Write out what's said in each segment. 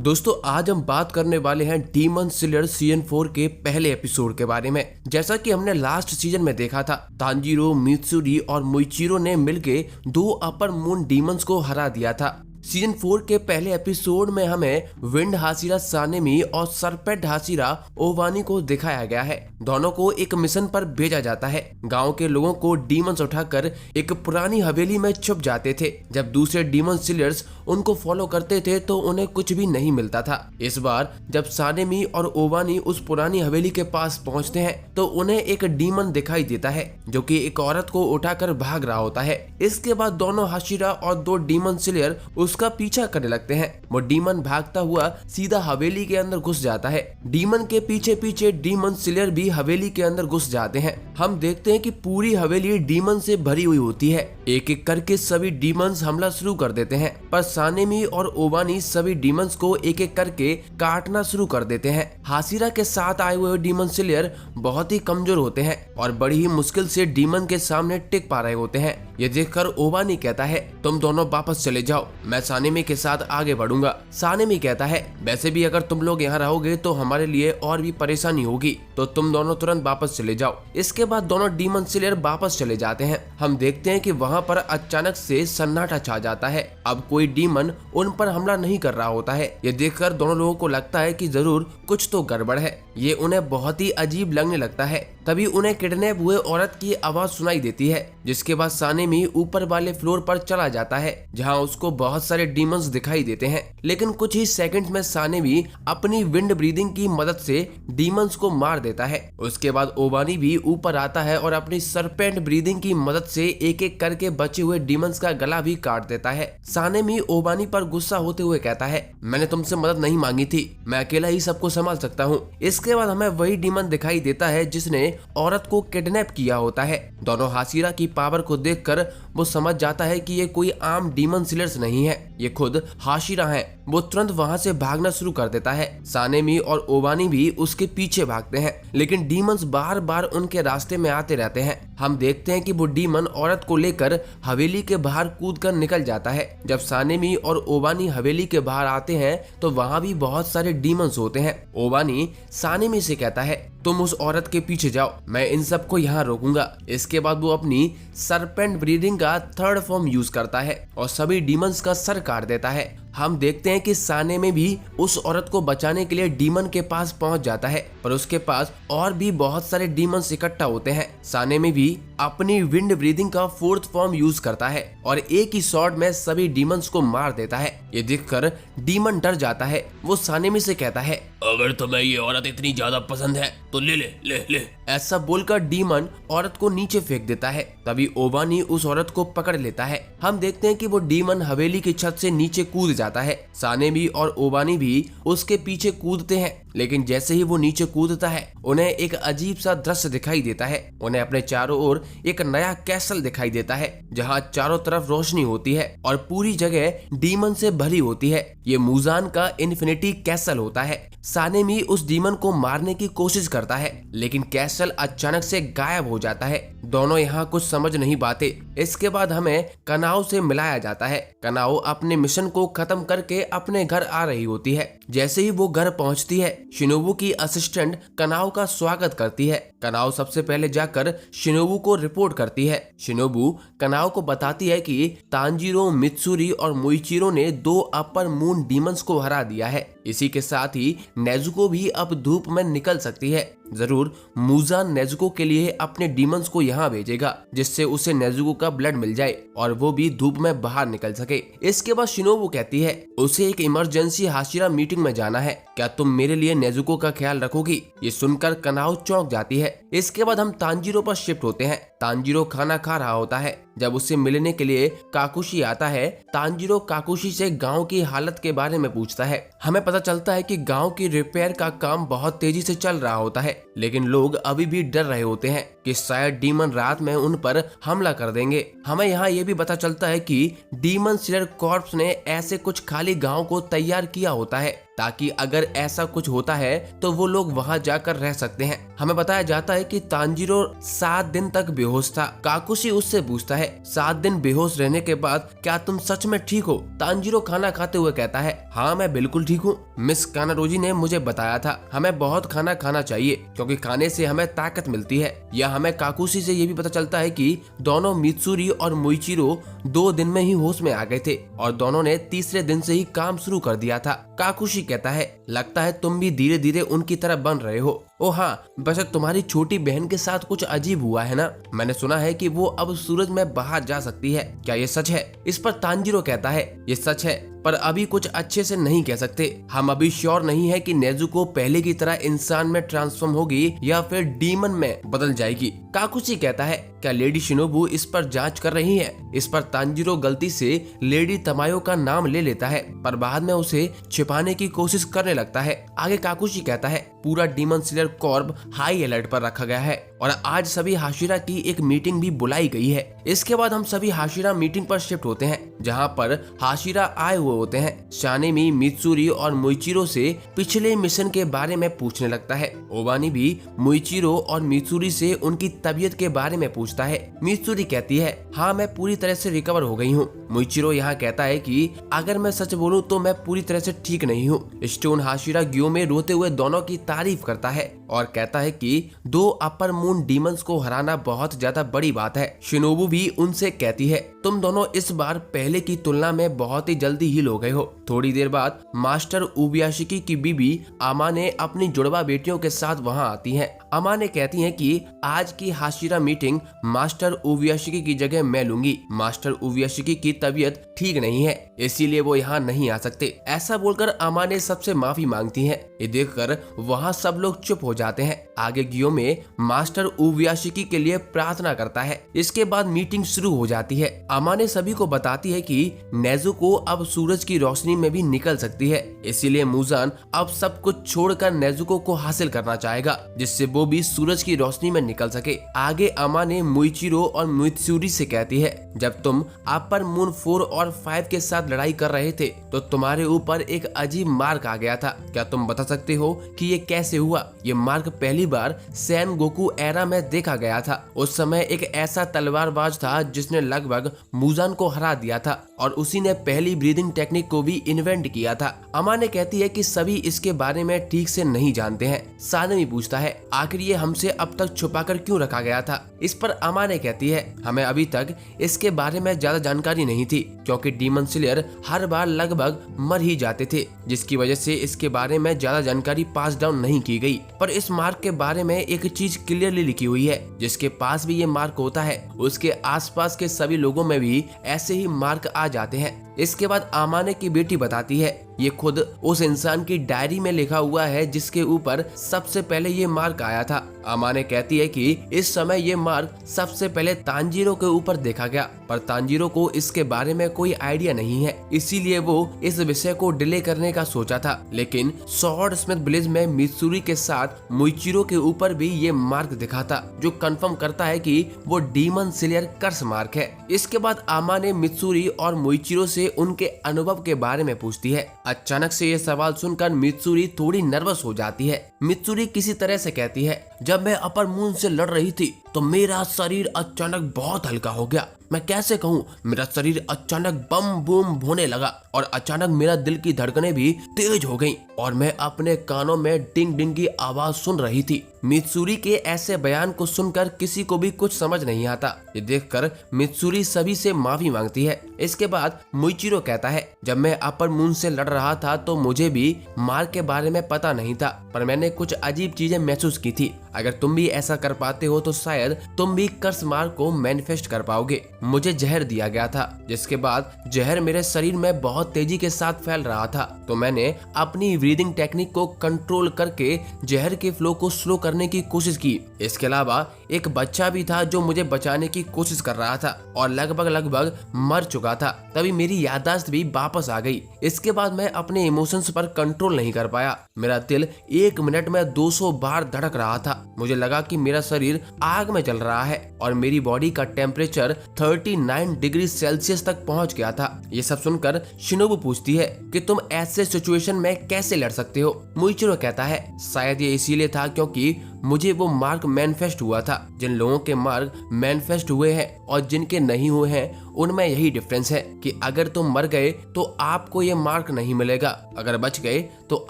दोस्तों आज हम बात करने वाले हैं डीमन स्लेयर सीजन 4 के पहले एपिसोड के बारे में। जैसा कि हमने लास्ट सीजन में देखा था, तांजीरो, मित्सुरी और मोइचिरो ने मिलके 2 अपर मून डीमंस को हरा दिया था। सीजन 4 के पहले एपिसोड में हमें विंड हाशिरा सानेमी और सरपेंट हाशिरा ओवानी को दिखाया गया है। दोनों को एक मिशन पर भेजा जाता है। गांव के लोगों को डीमंस उठाकर एक पुरानी हवेली में छुप जाते थे। जब दूसरे डीमन स्लेयर्स उनको फॉलो करते थे तो उन्हें कुछ भी नहीं मिलता था। इस बार जब सानेमी और ओवानी उस पुरानी हवेली के पास पहुंचते हैं तो उन्हें एक डीमन दिखाई देता है जो कि एक औरत को उठाकर भाग रहा होता है। इसके बाद दोनों हाशिरा और 2 डीमन स्लेयर उसका पीछा करने लगते हैं। वो डीमन भागता हुआ सीधा हवेली के अंदर घुस जाता है। डीमन के पीछे पीछे डीमन स्लेयर भी हवेली के अंदर घुस जाते हैं। हम देखते हैं कि पूरी हवेली डीमन से भरी हुई होती है। एक एक करके सभी डीमंस हमला शुरू कर देते हैं, पर सानेमी और ओवानी सभी डीमंस को एक एक करके काटना शुरू कर देते हैं। हाशिरा के साथ आए हुए डीमन स्लेयर बहुत ही कमजोर होते हैं और बड़ी ही मुश्किल से डीमन के सामने टिक पा रहे होते हैं। ये देखकर ओवानी कहता है, तुम दोनों वापस चले जाओ, मैं सानेमी के साथ आगे बढ़ूंगा। सानेमी कहता है, वैसे भी अगर तुम लोग यहाँ रहोगे तो हमारे लिए और भी परेशानी होगी, तो तुम दोनों तुरंत वापस चले जाओ। इसके बाद दोनों डीमन स्लेयर वापस चले जाते हैं। हम देखते हैं कि वहाँ पर अचानक से सन्नाटा छा जाता है। अब कोई डीमन उन पर हमला नहीं कर रहा होता है। ये देखकर दोनों लोगों को लगता है कि जरूर कुछ तो गड़बड़ है। ये उन्हें बहुत ही अजीब लगने लगता है। तभी उन्हें किडनैप हुए औरत की आवाज सुनाई देती है, जिसके बाद सानेमी ऊपर वाले फ्लोर पर चला जाता है जहां उसको बहुत सारे डीमंस दिखाई देते हैं। लेकिन कुछ ही सेकंड में सानेमी अपनी विंड ब्रीदिंग की मदद से डीमंस को मार देता है। उसके बाद ओवानी भी ऊपर आता है और अपनी सरपेंट ब्रीदिंग की मदद से एक एक करके बचे हुए डीमंस का गला भी काट देता है। सानेमी ओवानी पर गुस्सा होते हुए कहता है, मैंने तुमसे मदद नहीं मांगी थी, मैं अकेला ही सबको संभाल सकता हूँ। इसके बाद हमें वही डीमन दिखाई देता है जिसने औरत को किडनैप किया होता है। दोनों हाशिरा की पावर को देखकर वो समझ जाता है कि ये कोई आम डीमन स्लेयर्स नहीं है, ये खुद हाशिरा हैं। वो तुरंत वहां से भागना शुरू कर देता है। सानेमी और ओवानी भी उसके पीछे भागते हैं, लेकिन डीमंस बार बार उनके रास्ते में आते रहते हैं। हम देखते हैं कि वो डीमन औरत को लेकर हवेली के बाहर कूद कर निकल जाता है। जब सानेमी और ओवानी हवेली के बाहर आते हैं तो वहाँ भी बहुत सारे डीमंस होते हैं। ओवानी सानेमी से कहता है, तुम उस औरत के पीछे जाओ, मैं इन सबको यहाँ रोकूंगा। इसके बाद वो अपनी सरपेंट ब्रीडिंग का 3rd फॉर्म यूज करता है और सभी डीमंस का सर काट देता है। हम देखते हैं कि सानेमी भी उस औरत को बचाने के लिए डीमन के पास पहुंच जाता है, पर उसके पास और भी बहुत सारे डीमंस इकट्ठा होते हैं। सानेमी भी अपनी विंड ब्रीदिंग का 4th फॉर्म यूज करता है और एक ही शॉट में सभी डीमंस को मार देता है। ये देखकर डीमन डर जाता है। वो सानेमी से कहता है, अगर तुम्हें ये औरत इतनी ज्यादा पसंद है तो ले ले ले ले। ऐसा बोलकर डीमन औरत को नीचे फेंक देता है। तभी ओवानी उस औरत को पकड़ लेता है। हम देखते हैं कि वो डीमन हवेली की छत से नीचे कूद जाता है। सानेमी और ओवानी भी उसके पीछे कूदते हैं, लेकिन जैसे ही वो नीचे कूदता है उन्हें एक अजीब सा दृश्य दिखाई देता है। उन्हें अपने चारों ओर एक नया कैसल दिखाई देता है जहां चारों तरफ रोशनी होती है और पूरी जगह डीमन से भरी होती है। ये मूजान का इन्फिनिटी कैसल होता है। सानेमी उस डीमन को मारने की कोशिश करता है, लेकिन कैसल अचानक से गायब हो जाता है। दोनों यहाँ कुछ समझ नहीं पाते। इसके बाद हमें कनाओ से मिलाया जाता है। कनाओ अपने मिशन को खत्म करके अपने घर आ रही होती है। जैसे ही वो घर पहुंचती है, शिनोबू की असिस्टेंट कनाओ का स्वागत करती है। कनाओ सबसे पहले जाकर शिनोबू को रिपोर्ट करती है। शिनोबू कनाओ को बताती है कि तांजीरो, मित्सुरी और मोइचिरो ने 2 अपर मून डीमंस को हरा दिया है। इसी के साथ ही नेजुको भी अब धूप में निकल सकती है। जरूर मूजान नेजुको के लिए अपने डीमंस को यहाँ भेजेगा, जिससे उसे नेजुको का ब्लड मिल जाए और वो भी धूप में बाहर निकल सके। इसके बाद शिनोबू कहती है, उसे एक इमरजेंसी हाशिरा मीटिंग में जाना है, क्या तुम मेरे लिए नेजुको का ख्याल रखोगी? ये सुनकर कनाओ चौंक जाती है। इसके बाद हम तांजीरो पर शिफ्ट होते हैं। तांजीरो खाना खा रहा होता है। जब उससे मिलने के लिए काकुशी आता है, तांजीरो काकुशी से गांव की हालत के बारे में पूछता है। हमें पता चलता है कि गांव की रिपेयर का काम बहुत तेजी से चल रहा होता है, लेकिन लोग अभी भी डर रहे होते हैं कि शायद डीमन रात में उन पर हमला कर देंगे। हमें यहाँ ये भी पता चलता है कि डीमन स्लेयर कॉर्प्स ने ऐसे कुछ खाली गांव को तैयार किया होता है ताकि अगर ऐसा कुछ होता है तो वो लोग वहां जाकर रह सकते हैं। हमें बताया जाता है कि तांजीरो 7 दिन तक बेहोश था। काकुशी उससे पूछता है 7 दिन बेहोश रहने के बाद क्या तुम सच में ठीक हो? तांजीरो खाना खाते हुए कहता है हाँ मैं बिल्कुल ठीक हूँ। मिस कानारोजी ने मुझे बताया था हमें बहुत खाना खाना चाहिए क्योंकि खाने से हमें ताकत मिलती है। या हमें काकुशी से ये भी पता चलता है कि दोनों मित्सुरी और मोइचिरो 2 दिन में ही होश में आ गए थे और दोनों ने तीसरे दिन से ही काम शुरू कर दिया था। काकुशी कहता है लगता है तुम भी धीरे धीरे उनकी तरह बन रहे हो। ओ हाँ, वैसे तुम्हारी छोटी बहन के साथ कुछ अजीब हुआ है ना? मैंने सुना है कि वो अब सूरज में बाहर जा सकती है, क्या ये सच है? इस पर तांजीरो कहता है ये सच है पर अभी कुछ अच्छे से नहीं कह सकते। हम अभी श्योर नहीं है कि नेजुको पहले की तरह इंसान में ट्रांसफॉर्म होगी या फिर डीमन में बदल जाएगी। काकुशी कहता है क्या लेडी शिनोबु इस पर जांच कर रही है? इस पर तांजीरो गलती से लेडी तमायो का नाम ले लेता है पर बाद में उसे छिपाने की कोशिश करने लगता है। आगे काकुशी कहता है पूरा demon slayer Corp high alert पर रखा गया है और आज सभी हाशिरा की एक मीटिंग भी बुलाई गई है। इसके बाद हम सभी हाशिरा मीटिंग पर शिफ्ट होते हैं जहां पर हाशिरा आए हुए होते हैं। शानेमी मित्सुरी और मोइचिरो से पिछले मिशन के बारे में पूछने लगता है। ओबानी भी मोइचिरो और मित्सुरी से उनकी तबीयत के बारे में पूछता है। मित्सुरी कहती है हाँ मैं पूरी तरह से रिकवर हो गई हूँ। मोइचिरो यहाँ कहता है कि अगर मैं सच बोलूं तो मैं पूरी तरह से ठीक नहीं हूँ। स्टोन हाशिरा ग्यो में रोते हुए दोनों की तारीफ करता है और कहता है कि 2 अपर मून डीमंस को हराना बहुत ज्यादा बड़ी बात है। शिनोबु भी उनसे कहती है तुम दोनों इस बार पहले की तुलना में बहुत ही जल्दी हील हो गए हो। थोड़ी देर बाद मास्टर उबियाशिकी की बीबी आमा ने अपनी जुड़वा बेटियों के साथ वहां आती हैं। आमा ने कहती हैं कि आज की हाशिरा मीटिंग मास्टर उबियाशिकी की जगह मैं लूंगी। मास्टर उबियाशिकी की तबीयत ठीक नहीं है इसीलिए वो यहाँ नहीं आ सकते। ऐसा बोलकर आमा ने सबसे माफी मांगती हैं। ये देखकर वहाँ सब लोग चुप हो जाते हैं। आगे गियो में मास्टर उबियाशिकी के लिए प्रार्थना करता है। इसके बाद मीटिंग शुरू हो जाती है। आमा ने सभी को बताती है कि नेजुको अब सूरज की रोशनी में भी निकल सकती है इसीलिए मुजान अब सब कुछ छोड़कर नेजुको को हासिल करना चाहेगा जिससे वो भी सूरज की रोशनी में निकल सके। आगे आमा ने मोइचिरो और मित्सुरी से कहती है जब तुम अपर मून 4 और 5 के साथ लड़ाई कर रहे थे तो तुम्हारे ऊपर एक अजीब मार्क आ गया था। क्या तुम बता सकते हो कि ये कैसे हुआ? ये मार्क पहली बार सैन गोकू एरा में देखा गया था। उस समय एक ऐसा तलवारबाज था जिसने लगभग मुजान को हरा दिया था और उसी ने पहली ब्रीदिंग टेक्निक को भी इन्वेंट किया था। अमा ने कहती है कि सभी इसके बारे में ठीक से नहीं जानते हैं। सानवी पूछता है आखिर ये हमसे अब तक छुपाकर क्यों रखा गया था? इस पर अमा ने कहती है हमें अभी तक इसके बारे में ज्यादा जानकारी नहीं थी क्योंकि डीमन स्लेयर हर बार लगभग मर ही जाते थे जिसकी वजह से इसके बारे में ज्यादा जानकारी पास डाउन नहीं की गई। पर इस मार्क के बारे में एक चीज क्लियरली लिखी हुई है जिसके पास भी ये मार्क होता है उसके आसपास के सभी लोगों में भी ऐसे ही मार्क आ जाते हैं। इसके बाद आमाने की बेटी बताती है ये खुद उस इंसान की डायरी में लिखा हुआ है जिसके ऊपर सबसे पहले ये मार्क आया था। आमाने कहती है कि इस समय ये मार्क सबसे पहले तांजीरो के ऊपर देखा गया पर तांजीरो को इसके बारे में कोई आइडिया नहीं है इसीलिए वो इस विषय को डिले करने का सोचा था। लेकिन स्वॉर्ड स्मिथ ब्लेज में मित्सुरी के साथ मोइचिरो के ऊपर भी ये मार्क दिखा था जो कंफर्म करता है कि वो डीमन स्लेयर कर्स मार्क है। इसके बाद आमा ने मित्सुरी और मोइचिरो से उनके अनुभव के बारे में पूछती है। अचानक से ये सवाल सुनकर मित्सुरी थोड़ी नर्वस हो जाती है। मित्सुरी किसी तरह से कहती है जब मैं अपर मून से लड़ रही थी तो मेरा शरीर अचानक बहुत हल्का हो गया। मैं कैसे कहूँ, मेरा शरीर अचानक बम बूम होने लगा और अचानक मेरा दिल की धड़कनें भी तेज हो गईं और मैं अपने कानों में डिंग डिंग की आवाज सुन रही थी। मित्सुरी के ऐसे बयान को सुनकर किसी को भी कुछ समझ नहीं आता। ये देखकर मित्सुरी सभी से माफी मांगती है। इसके बाद मोइचिरो कहता है जब मैं अपर मून से लड़ रहा था तो मुझे भी मार्क के बारे में पता नहीं था पर मैंने कुछ अजीब चीजें महसूस की थी। अगर तुम भी ऐसा कर पाते हो तो शायद तुम भी कर्स मार्क को मैनिफेस्ट कर पाओगे। मुझे जहर दिया गया था जिसके बाद जहर मेरे शरीर में बहुत तेजी के साथ फैल रहा था तो मैंने अपनी ब्रीदिंग टेक्निक को कंट्रोल करके जहर के फ्लो को स्लो करने की कोशिश की। इसके अलावा एक बच्चा भी था जो मुझे बचाने की कोशिश कर रहा था और लगभग मर चुका था। तभी मेरी याददाश्त भी वापस आ गई। इसके बाद मैं अपने इमोशंस पर कंट्रोल नहीं कर पाया। मेरा दिल 1 मिनट में 200 बार धड़क रहा था। मुझे लगा कि मेरा शरीर आग में जल रहा है और मेरी बॉडी का टेम्परेचर 39 डिग्री सेल्सियस तक पहुंच गया था। ये सब सुनकर शिनोबु पूछती है कि तुम ऐसे सिचुएशन में कैसे लड़ सकते हो? मोइचिरो कहता है शायद ये इसीलिए था क्योंकि मुझे वो मार्क मैनिफेस्ट हुआ था। जिन लोगों के मार्क मैनिफेस्ट हुए हैं और जिनके नहीं हुए हैं उनमें यही डिफरेंस है कि अगर तुम मर गए तो आपको ये मार्क नहीं मिलेगा, अगर बच गए तो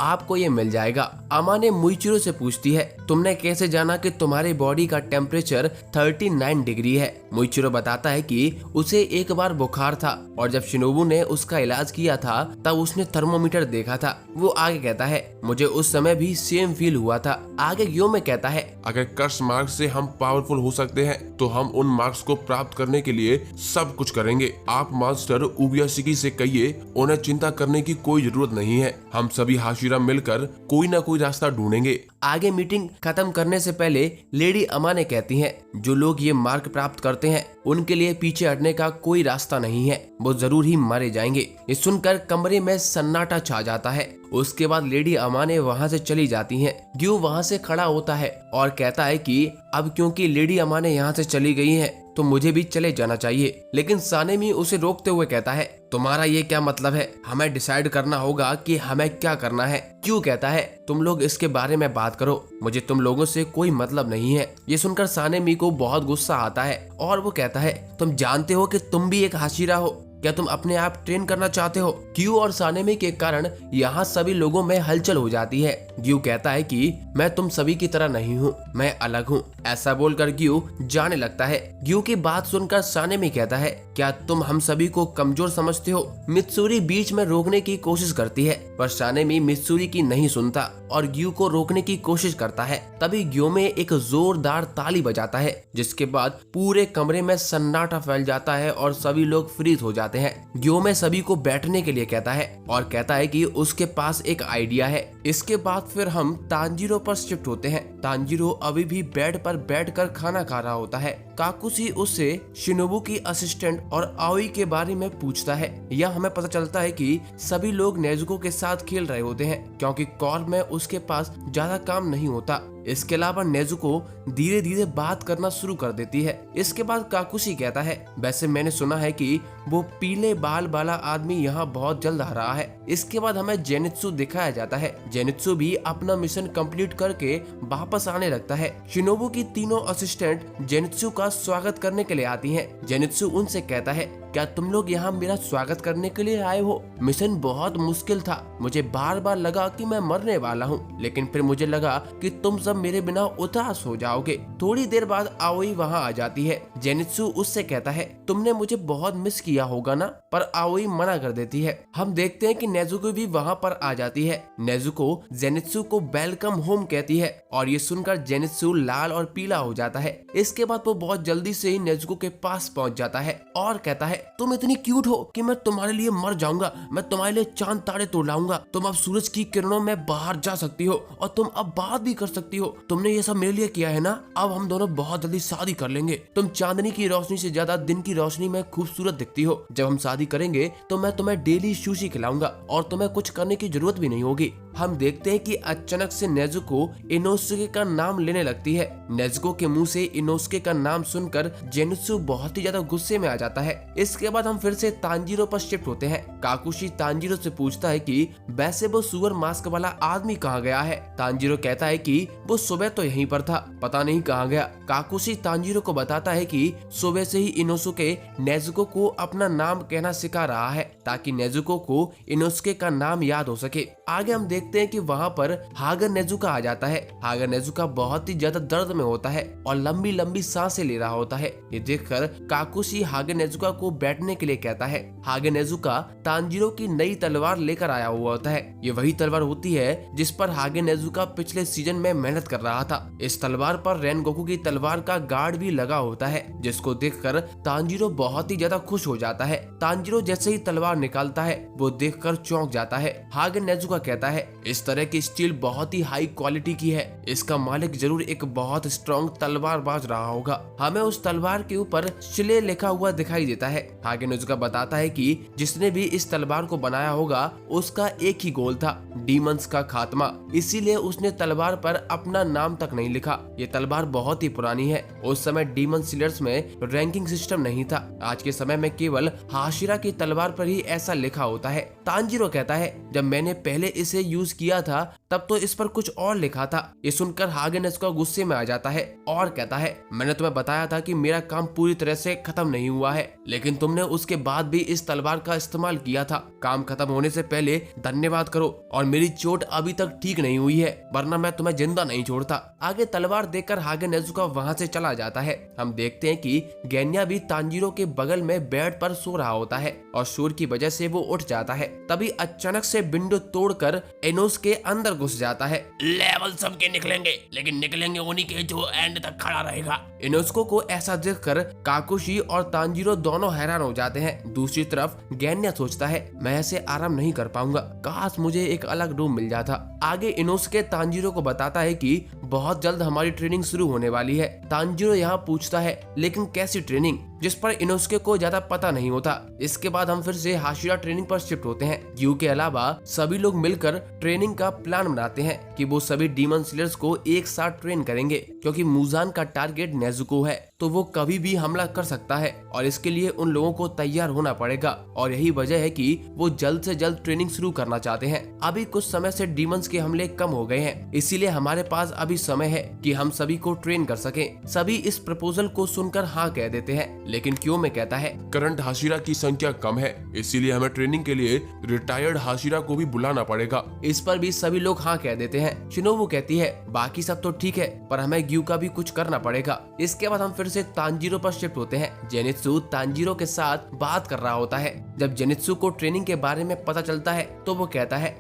आपको ये मिल जाएगा। अमा ने मुइचिरो से पूछती है, तुमने कैसे जाना कि तुम्हारे बॉडी का टेम्परेचर 39 डिग्री है? मुइचिरो बताता है कि उसे एक बार बुखार था और जब शिनोबू ने उसका इलाज किया था तब उसने थर्मोमीटर देखा था। वो आगे कहता है, मुझे उस समय भी सेम फील हुआ था। आगे ग्योमे कहता है, अगर कर्स मार्क्स से हम पावरफुल हो सकते हैं तो हम उन मार्क्स को प्राप्त करने के लिए सब कुछ करेंगे। आप मास्टर उबियाशिकी से कहिए, उन्हें चिंता करने की कोई जरूरत नहीं है। हम सभी हाशिरा मिलकर कोई ना कोई रास्ता ढूंढेंगे। आगे मीटिंग खत्म करने से पहले लेडी अमा ने कहती हैं, जो लोग ये मार्क प्राप्त करते हैं उनके लिए पीछे हटने का कोई रास्ता नहीं है, वो जरूर ही मारे जाएंगे। ये सुनकर कमरे में सन्नाटा छा जाता है। उसके बाद लेडी अमा ने वहाँ से चली जाती हैं। ग्यू वहाँ से खड़ा होता है और कहता है कि अब क्योंकि लेडी अमा ने यहाँ से चली गई है तो मुझे भी चले जाना चाहिए, लेकिन सानेमी उसे रोकते हुए कहता है, तुम्हारा ये क्या मतलब है? हमें डिसाइड करना होगा कि हमें क्या करना है। क्यों कहता है, तुम लोग इसके बारे में बात करो, मुझे तुम लोगों से कोई मतलब नहीं है। ये सुनकर सानेमी को बहुत गुस्सा आता है और वो कहता है, तुम जानते हो कि तुम भी एक हाशिरा हो, क्या तुम अपने आप ट्रेन करना चाहते हो? ग्यू और सानेमी के कारण यहाँ सभी लोगों में हलचल हो जाती है। ग्यू कहता है कि मैं तुम सभी की तरह नहीं हूँ, मैं अलग हूँ। ऐसा बोलकर ग्यू जाने लगता है। ग्यू की बात सुनकर सानेमी कहता है, क्या तुम हम सभी को कमजोर समझते हो? मित्सुरी बीच में रोकने की कोशिश करती है पर सानेमी मित्सुरी की नहीं सुनता और ग्यू को रोकने की कोशिश करता है। तभी ग्यू में एक जोरदार ताली बजाता है जिसके बाद पूरे कमरे में सन्नाटा फैल जाता है और सभी लोग फ्रीज हो जाते हैं। ग्यू में सभी को बैठने के लिए कहता है और कहता है कि उसके पास एक आइडिया है। इसके बाद फिर हम तांजीरो पर शिफ्ट होते हैं। तांजीरो अभी भी बेड पर बैठकर खाना खा रहा होता है। काकुशी उससे शिनोबू की असिस्टेंट और आओई के बारे में पूछता है। यह हमें पता चलता है कि सभी लोग नेजुको के साथ खेल रहे होते हैं क्योंकि कॉर्प में उसके पास ज्यादा काम नहीं होता। इसके अलावा नेजुको धीरे धीरे बात करना शुरू कर देती है। इसके बाद काकुशी कहता है, वैसे मैंने सुना है कि वो पीले बाल वाला आदमी यहाँ बहुत जल्द आ रहा है। इसके बाद हमें जेनित्सु दिखाया जाता है। जेनित्सु भी अपना मिशन कंप्लीट करके वापस आने लगता है। शिनोबू की तीनों असिस्टेंट जेनित्सु का स्वागत करने के लिए आती हैं। जेनित्सु उनसे कहता है, क्या तुम लोग यहाँ मेरा स्वागत करने के लिए आए हो? मिशन बहुत मुश्किल था, मुझे बार बार लगा कि मैं मरने वाला हूँ, लेकिन फिर मुझे लगा कि तुम सब मेरे बिना उदास हो जाओगे। थोड़ी देर बाद आओई वहाँ आ जाती है। जेनित्सु उससे कहता है, तुमने मुझे बहुत मिस किया होगा ना? पर आओई मना कर देती है। हम देखते हैं कि नेजुको भी वहाँ पर आ जाती है। नेजुको जेनित्सु को वेलकम होम कहती है और ये सुनकर जेनित्सु लाल और पीला हो जाता है। इसके बाद वो बहुत जल्दी से ही नेजुको के पास पहुँच जाता है और कहता है, तुम इतनी क्यूट हो कि मैं तुम्हारे लिए मर जाऊंगा, मैं तुम्हारे लिए चांद तारे तोड़ लाऊंगा। तुम अब सूरज की किरणों में बाहर जा सकती हो और तुम अब बात भी कर सकती हो। तुमने ये सब मेरे लिए किया है ना? अब हम दोनों बहुत जल्दी शादी कर लेंगे। तुम चांदनी की रोशनी से ज्यादा दिन की रोशनी में खूबसूरत दिखती हो। जब हम शादी करेंगे तो मैं तुम्हें डेली सुशी खिलाऊंगा और तुम्हें कुछ करने की जरूरत भी नहीं होगी। हम देखते हैं कि अचानक से नेजुको इनोसुके का नाम लेने लगती है। नेजुको के मुंह से इनोसुके का नाम सुनकर जेनित्सु बहुत ही ज्यादा गुस्से में आ जाता है। इसके बाद हम फिर से तांजीरो पर शिफ्ट होते हैं। काकुशी तांजीरो से पूछता है कि वैसे वो सुअर मास्क वाला आदमी कहाँ गया है? तांजीरो कहता है कि वो सुबह तो यहीं पर था, पता नहीं कहाँ गया। काकुशी तांजीरो को बताता है कि सुबह से ही इनोसुके नेजुको को अपना नाम कहना सिखा रहा है ताकि नेजुको को इनोसुके का नाम याद हो सके। आगे हम देखते हैं कि वहाँ पर हागर नेजुका आ जाता है। हागर नेजुका बहुत ही ज्यादा दर्द में होता है और लंबी लंबी सांसें ले रहा होता है। ये देखकर काकुशी हागर नेजुका को बैठने के लिए कहता है। हागे नेजुका तांजीरो की नई तलवार लेकर आया हुआ होता है। ये वही तलवार होती है जिस पर हागे नेजुका पिछले सीजन में मेहनत कर रहा था। इस तलवार पर रेनगोकू की तलवार का गार्ड भी लगा होता है जिसको देखकर तांजीरो बहुत ही ज्यादा खुश हो जाता है। तांजीरो जैसे ही तलवार निकालता है वो देखकर चौंक जाता है। हागे नेजुका कहता है, इस तरह की स्टील बहुत ही हाई क्वालिटी की है, इसका मालिक जरूर एक बहुत स्ट्रॉन्ग तलवार बाज रहा होगा। हमें उस तलवार के ऊपर शिले लिखा हुआ दिखाई देता है। हागे नेजुका बताता है कि जिसने भी इस तलवार को बनाया होगा उसका एक ही गोल था, डीमंस का खात्मा, इसीलिए उसने तलवार पर अपना नाम तक नहीं लिखा। ये तलवार बहुत ही पुरानी है। उस समय डीमन स्लेयर्स में रैंकिंग सिस्टम नहीं था। आज के समय में केवल हाशिरा की तलवार पर ही ऐसा लिखा होता है। तांजीरो कहता है, जब मैंने पहले इसे यूज किया था तब तो इस पर कुछ और लिखा था। ये सुनकर हागे नेजुका गुस्से में आ जाता है और कहता है, मैंने तुम्हें बताया था कि मेरा काम पूरी तरह से खत्म नहीं हुआ है, लेकिन तुमने उसके बाद भी इस तलवार का इस्तेमाल किया था। काम खत्म होने से पहले धन्यवाद करो, और मेरी चोट अभी तक ठीक नहीं हुई है, वरना मैं तुम्हें जिंदा नहीं छोड़ता। आगे तलवार देकर हागे नेजुका वहाँ से चला जाता है। हम देखते हैं कि गेन्या भी तांजीरो के बगल में बेड पर सो रहा होता है और शोर की वजह से वो उठ जाता है। तभी अचानक से विंडो तोड़कर एनोस के अंदर घुस जाता है। लेवल सबके निकलेंगे, लेकिन निकलेंगे उन्हीं के जो एंड तक खड़ा रहेगा। इनोस्को को ऐसा देखकर काकुशी और तांजीरो दोनों हैरान हो जाते हैं। दूसरी तरफ गेन्या सोचता है, मैं ऐसे आराम नहीं कर पाऊंगा, काश मुझे एक अलग रूम मिल जाता। आगे इनोस्के तांजीरो को बताता है कि बहुत जल्द हमारी ट्रेनिंग शुरू होने वाली है। तांजीरो यहाँ पूछता है, लेकिन कैसी ट्रेनिंग, जिस पर इनोस्के को ज्यादा पता नहीं होता। इसके बाद हम फिर से हाशिरा ट्रेनिंग पर शिफ्ट होते हैं। ग्यू के अलावा सभी लोग मिलकर ट्रेनिंग का प्लान बनाते हैं कि वो सभी डीमन स्लेयर्स को एक साथ ट्रेन करेंगे, क्योंकि मुजान का टारगेट नेजुको है, तो वो कभी भी हमला कर सकता है और इसके लिए उन लोगों को तैयार होना पड़ेगा। और यही वजह है कि वो जल्द से जल्द ट्रेनिंग शुरू करना चाहते हैं। अभी कुछ समय से डीमंस के हमले कम हो गए हैं, इसीलिए हमारे पास अभी समय है कि हम सभी को ट्रेन कर सकें। सभी इस प्रपोजल को सुनकर हाँ कह देते हैं, लेकिन क्यों में कहता है, करंट हाशिरा की संख्या कम है, इसीलिए हमें ट्रेनिंग के लिए रिटायर्ड हाशिरा को भी बुलाना पड़ेगा। इस पर भी सभी लोग हाँ कह देते हैं। शिनोबु कहती है, बाकी सब तो ठीक है, पर हमें ग्यू का भी कुछ करना पड़ेगा। इसके बाद हम फिर से तांजीरो पर शिफ्ट होते हैं। जेनित्सु तांजीरो के साथ बात कर रहा होता है। जब जेनित्सु को ट्रेनिंग के बारे में पता चलता है तो वो कहता है,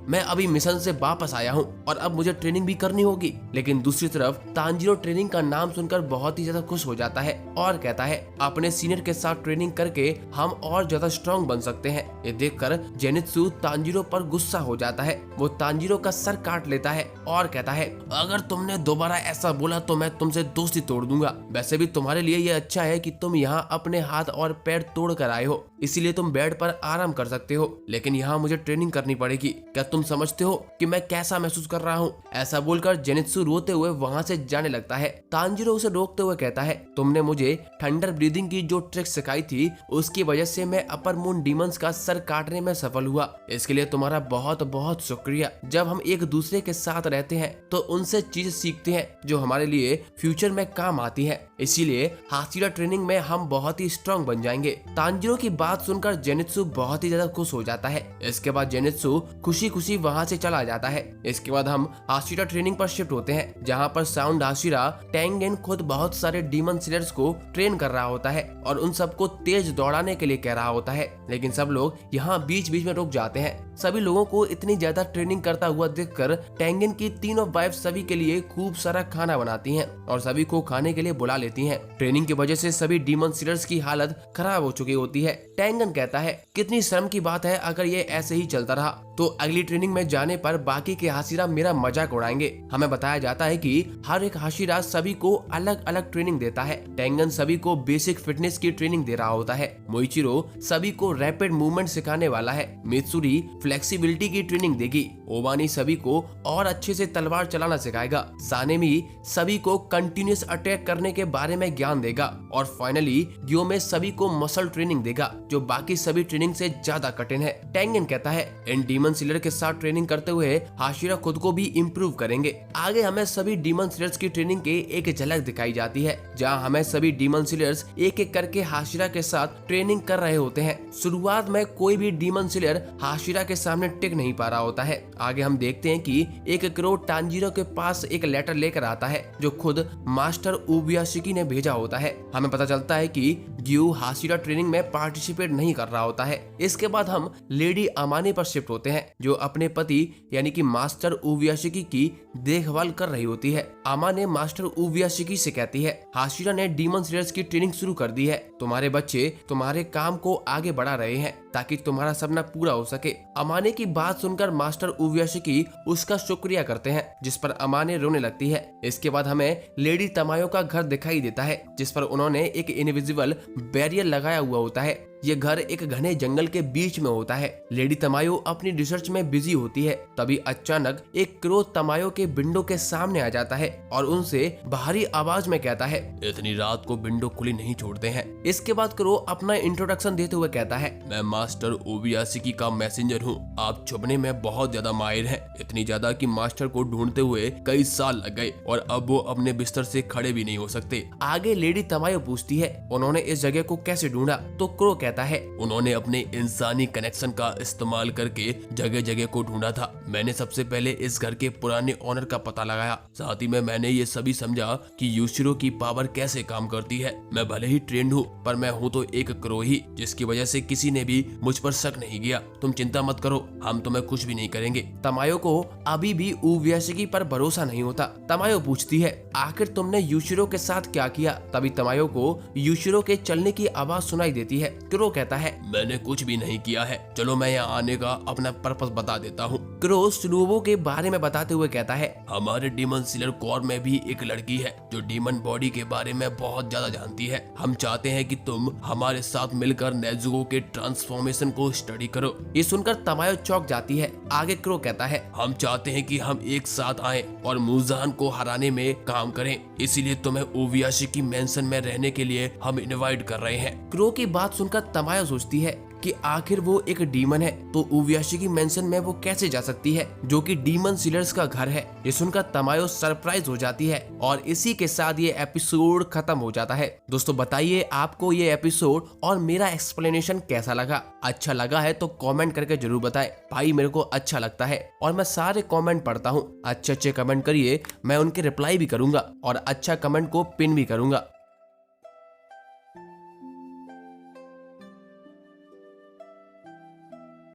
मैं अभी मिशन से वापस आया हूँ और अब मुझे ट्रेनिंग भी करनी होगी। लेकिन दूसरी तरफ तांजीरो ट्रेनिंग का नाम सुनकर बहुत ही ज्यादा खुश हो जाता है और कहता है, अपने सीनियर के साथ ट्रेनिंग करके हम और ज्यादा स्ट्रॉन्ग बन सकते हैं। ये देखकर जेनित्सु तांजीरो पर गुस्सा हो जाता है। वो तांजीरो का सर काट लेता है और कहता है, अगर तुमने दोबारा ऐसा बोला तो मैं तुमसे दोस्ती तोड़ दूंगा। वैसे भी तुम्हारे लिए ये अच्छा है कि तुम यहाँ अपने हाथ और पैर तोड़ कर आए हो, इसीलिए तुम बेड पर आराम कर सकते हो, लेकिन यहाँ मुझे ट्रेनिंग करनी पड़ेगी। क्या तुम समझते हो कि मैं कैसा महसूस कर रहा हूँ? ऐसा बोलकर जेनित्सु रोते हुए वहाँ से जाने लगता है। तांजीरो उसे रोकते हुए कहता है, तुमने मुझे थंडर ब्रीदिंग की जो ट्रिक सिखाई थी, उसकी वजह से मैं अपर मून डीमंस का सर काटने में सफल हुआ। इसके लिए तुम्हारा बहुत बहुत शुक्रिया। जब हम एक दूसरे के साथ रहते हैं तो उनसे चीजें सीखते हैं जो हमारे लिए फ्यूचर में काम आती है, इसीलिए हाशिरा ट्रेनिंग में हम बहुत ही स्ट्रॉन्ग बन जाएंगे। तांजीरो की बात सुनकर जेनित्सु बहुत ही ज्यादा खुश हो जाता है। इसके बाद जेनित्सु खुशी खुशी वहाँ से चला जाता है। इसके बाद हम हाशिरा ट्रेनिंग पर शिफ्ट होते हैं, जहाँ पर साउंड हाशिरा टेंगेन खुद बहुत सारे डीमन स्लेयर्स को ट्रेन कर रहा होता है और उन सबको तेज दौड़ाने के लिए कह रहा होता है। लेकिन सब लोग यहाँ बीच बीच में रुक जाते हैं। सभी लोगों को इतनी ज्यादा ट्रेनिंग करता हुआ देखकर टेंगेन की तीनों वाइफ सभी के लिए खूब सारा खाना बनाती हैं और सभी को खाने के लिए बुला लेती हैं। ट्रेनिंग की वजह से सभी डीमन स्लेयर्स की हालत खराब हो चुकी होती है। टेंगन कहता है, कितनी शर्म की बात है, अगर ये ऐसे ही चलता रहा तो अगली ट्रेनिंग में जाने पर बाकी के हाशिरा मेरा मजाक उड़ाएंगे। हमें बताया जाता है कि हर एक हाशिरा सभी को अलग अलग ट्रेनिंग देता है। टेंगन सभी को बेसिक फिटनेस की ट्रेनिंग दे रहा होता है। मोइचिरो सभी को रैपिड मूवमेंट सिखाने वाला है। मित्सुरी फ्लेक्सिबिलिटी की ट्रेनिंग देगी। ओबानी सभी को और अच्छे से तलवार चलाना सिखाएगा। सानेमी सभी को कंटिन्यूस अटैक करने के बारे में ज्ञान देगा और फाइनली ग्योमे सभी को मसल ट्रेनिंग देगा, जो बाकी सभी ट्रेनिंग से ज्यादा कठिन है। टेंगन कहता है, इन डीमन स्लेयर के साथ ट्रेनिंग करते हुए हाशिरा खुद को भी इम्प्रूव करेंगे। आगे हमें सभी डीमन स्लेयर्स की ट्रेनिंग के एक झलक दिखाई जाती है, जहां हमें सभी डीमन स्लेयर्स एक एक करके हाशिरा के साथ ट्रेनिंग कर रहे होते हैं। शुरुआत में कोई भी डीमन स्लेयर हाशिरा के सामने टिक नहीं पा रहा होता है। आगे हम देखते हैं कि एक क्रो तांजीरो के पास एक लेटर लेकर आता है, जो खुद मास्टर उबियाशिकी ने भेजा होता है। हमें पता चलता है कि ग्यू हाशिरा ट्रेनिंग में पार्टिसिपेट नहीं कर रहा होता है। इसके बाद हम लेडी अमाने पर शिफ्ट होते हैं, जो अपने पति यानी कि मास्टर उबियाशिकी की देखभाल कर रही होती है। अमाने मास्टर उबियाशिकी से कहती है, हाशिरा ने डीमन स्लेयर्स की ट्रेनिंग शुरू कर दी है। तुम्हारे बच्चे तुम्हारे काम को आगे बढ़ा रहे हैं ताकि तुम्हारा सपना पूरा हो सके। अमाने की बात सुनकर मास्टर उबियाशिकी उसका शुक्रिया करते हैं, जिस पर अमाने रोने लगती है। इसके बाद हमें लेडी तमायो का घर दिखाई देता है, जिस पर उन्होंने एक इनविजिबल बैरियर लगाया हुआ होता है। ये घर एक घने जंगल के बीच में होता है। लेडी तमायो अपनी रिसर्च में बिजी होती है। तभी अचानक एक क्रो तमायो के विंडो के सामने आ जाता है और उनसे भारी आवाज में कहता है, इतनी रात को विंडो खुली नहीं छोड़ते हैं। इसके बाद क्रो अपना इंट्रोडक्शन देते हुए कहता है, मैं मास्टर ओबियासिकी का मैसेंजर हूँ। आप छुपने में बहुत ज्यादा माहिर हैं, इतनी ज्यादा कि मास्टर को ढूंढते हुए कई साल लग गए और अब वो अपने बिस्तर से खड़े भी नहीं हो सकते। आगे लेडी तमायो पूछती है, उन्होंने इस जगह को कैसे ढूंढा? तो क्रो कहता है, उन्होंने अपने इंसानी कनेक्शन का इस्तेमाल करके जगह जगह को ढूंढा था। मैंने सबसे पहले इस घर के पुराने ओनर का पता लगाया। साथ ही में मैंने ये सभी समझा कि यूशिरो की पावर कैसे काम करती है। मैं भले ही ट्रेंड हूँ, पर मैं हूँ तो एक क्रो ही, जिसकी वजह से किसी ने भी मुझ पर शक नहीं किया। तुम चिंता मत करो, हम तुम्हें कुछ भी नहीं करेंगे। तमायो को अभी भी ओबियाशिकी पर भरोसा नहीं होता। तमायो पूछती है, आखिर तुमने यूशिरो के साथ क्या किया? तभी तमायो को यूशिरो के चलने की आवाज सुनाई देती है। क्रो कहता है, मैंने कुछ भी नहीं किया है। चलो मैं यहाँ आने का अपना पर्पस बता देता हूँ। क्रो सुनोबो के बारे में बताते हुए कहता है, हमारे डीमन सिलर कोर में भी एक लड़की है जो डीमन बॉडी के बारे में बहुत ज्यादा जानती है। हम चाहते हैं कि तुम हमारे साथ मिलकर नेजुको के ट्रांसफॉर्मेशन को स्टडी करो। ये सुनकर तमायो चौंक जाती है। आगे क्रो कहता है, हम चाहते हैं कि हम एक साथ आएं और मुजान को हराने में काम करें, इसीलिए तुम्हें ओबियाशिकी मेंशन में रहने के लिए हम इनवाइट कर रहे हैं। क्रो की बात सुनकर तमायो सोचती है कि आखिर वो एक डीमन है तो ओबियाशिकी मेंशन में वो कैसे जा सकती है, जो कि डीमन सीलर्स का घर है। ये सुनकर तमायो सरप्राइज हो जाती है और इसी के साथ ये एपिसोड खत्म हो जाता है। दोस्तों बताइए आपको ये एपिसोड और मेरा एक्सप्लेनेशन कैसा लगा? अच्छा लगा है तो कमेंट करके जरूर बताएं। भाई मेरे को अच्छा लगता है और मैं सारे कमेंट पढ़ता हूँ। अच्छे अच्छे कमेंट करिए, मैं उनके रिप्लाई भी करूंगा और अच्छा कमेंट को पिन भी करूंगा।